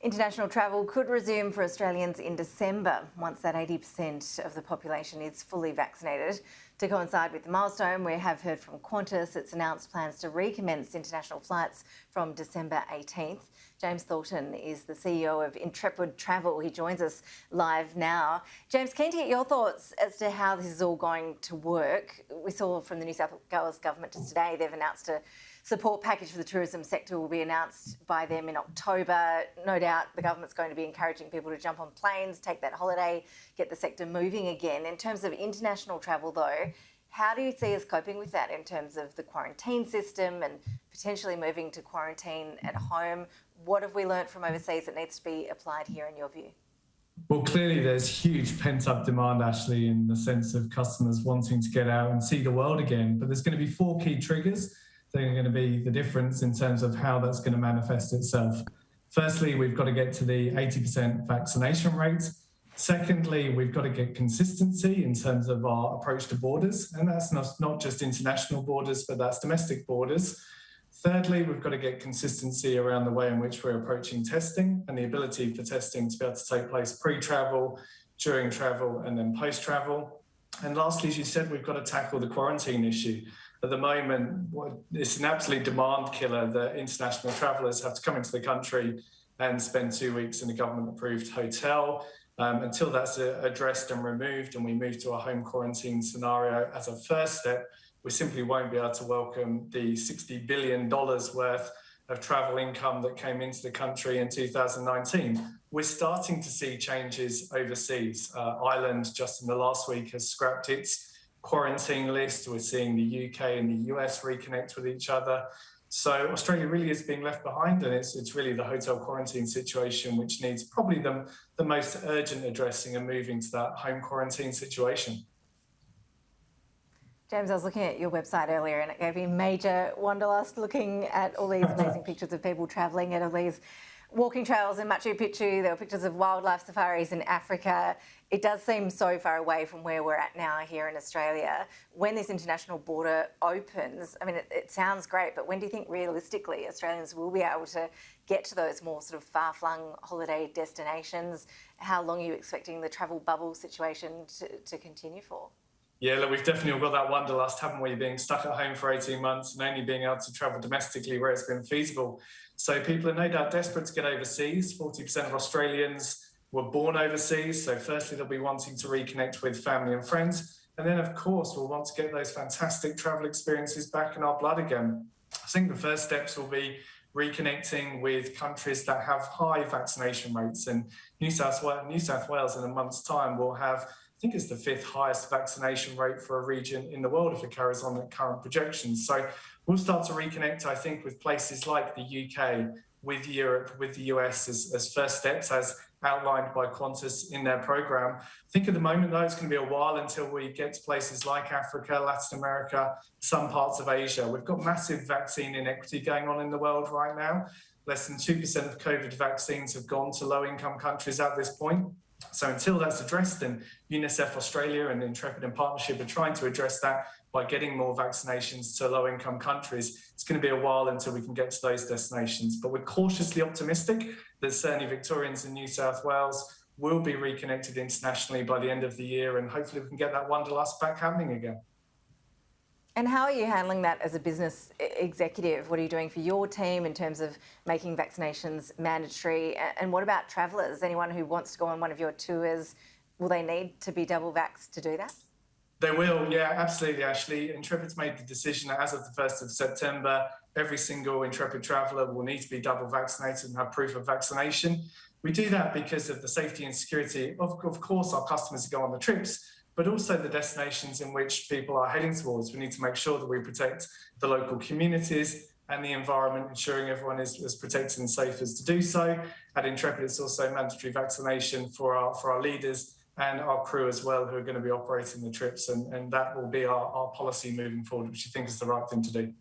International travel could resume for Australians in December once that 80% of the population is fully vaccinated. To coincide with the milestone, we have heard from Qantas. It's announced plans to recommence international flights from December 18th. James Thornton is the CEO of Intrepid Travel. He joins us live now. James, keen to get your thoughts as to how this is all going to work. We saw from the New South Wales government just today, they've announced a support package for the tourism sector will be announced by them in October. No doubt the government's going to be encouraging people to jump on planes, take that holiday, get the sector moving again. In terms of international travel though, how do you see us coping with that in terms of the quarantine system and potentially moving to quarantine at home? What have we learnt from overseas that needs to be applied here in your view? Well, clearly there's huge pent-up demand, Ashley, in the sense of customers wanting to get out and see the world again. But there's going to be four key triggers that are going to be the difference in terms of how that's going to manifest itself. Firstly, we've got to get to the 80% vaccination rate. Secondly, we've got to get consistency in terms of our approach to borders. And that's not just international borders, but that's domestic borders. Thirdly, we've got to get consistency around the way in which we're approaching testing and the ability for testing to be able to take place pre-travel, during travel, and then post-travel. And lastly, as you said, we've got to tackle the quarantine issue. At the moment, it's an absolute demand killer that international travellers have to come into the country and spend 2 weeks in a government-approved hotel. Until that's addressed and removed and we move to a home quarantine scenario as a first step, we simply won't be able to welcome the $60 billion worth of travel income that came into the country in 2019. We're starting to see changes overseas. Ireland, just in the last week, has scrapped its quarantine list. We're seeing the UK and the US reconnect with each other. So Australia really is being left behind, and it's really the hotel quarantine situation which needs probably the most urgent addressing and moving to that home quarantine situation. James, I was looking at your website earlier and it gave me major wanderlust looking at all these amazing pictures of people travelling at all these walking trails in Machu Picchu. There were pictures of wildlife safaris in Africa. It does seem so far away from where we're at now here in Australia. When this international border opens, I mean, it sounds great, but when do you think realistically Australians will be able to get to those more sort of far-flung holiday destinations? How long are you expecting the travel bubble situation to continue for? Yeah, look, we've definitely all got that wanderlust, haven't we? Being stuck at home for 18 months and only being able to travel domestically where it's been feasible. So people are no doubt desperate to get overseas. 40% of Australians were born overseas. So firstly, they'll be wanting to reconnect with family and friends. And then, of course, we'll want to get those fantastic travel experiences back in our blood again. I think the first steps will be reconnecting with countries that have high vaccination rates. And New South Wales in a month's time will have, I think it's the 5th highest vaccination rate for a region in the world if it carries on at current projections. So we'll start to reconnect, I think, with places like the UK, with Europe, with the US as first steps, as outlined by Qantas in their programme. I think at the moment, though, it's going to be a while until we get to places like Africa, Latin America, some parts of Asia. We've got massive vaccine inequity going on in the world right now. Less than 2% of COVID vaccines have gone to low-income countries at this point. So until that's addressed, and UNICEF Australia and Intrepid in partnership are trying to address that by getting more vaccinations to low-income countries, it's going to be a while until we can get to those destinations. But we're cautiously optimistic that certainly Victorians in New South Wales will be reconnected internationally by the end of the year, and hopefully we can get that wanderlust back happening again. And how are you handling that as a business executive? What are you doing for your team in terms of making vaccinations mandatory? And what about travellers? Anyone who wants to go on one of your tours, will they need to be double vaxxed to do that? They will, yeah, absolutely, Ashley. Intrepid's made the decision that as of the 1st of September, every single Intrepid traveller will need to be double vaccinated and have proof of vaccination. We do that because of the safety and security of course, our customers who go on the trips, but also the destinations in which people are heading towards. We need to make sure that we protect the local communities and the environment, ensuring everyone is as protected and safe as to do so. At Intrepid, it's also mandatory vaccination for our leaders and our crew as well, who are going to be operating the trips. And that will be our policy moving forward, which I think is the right thing to do.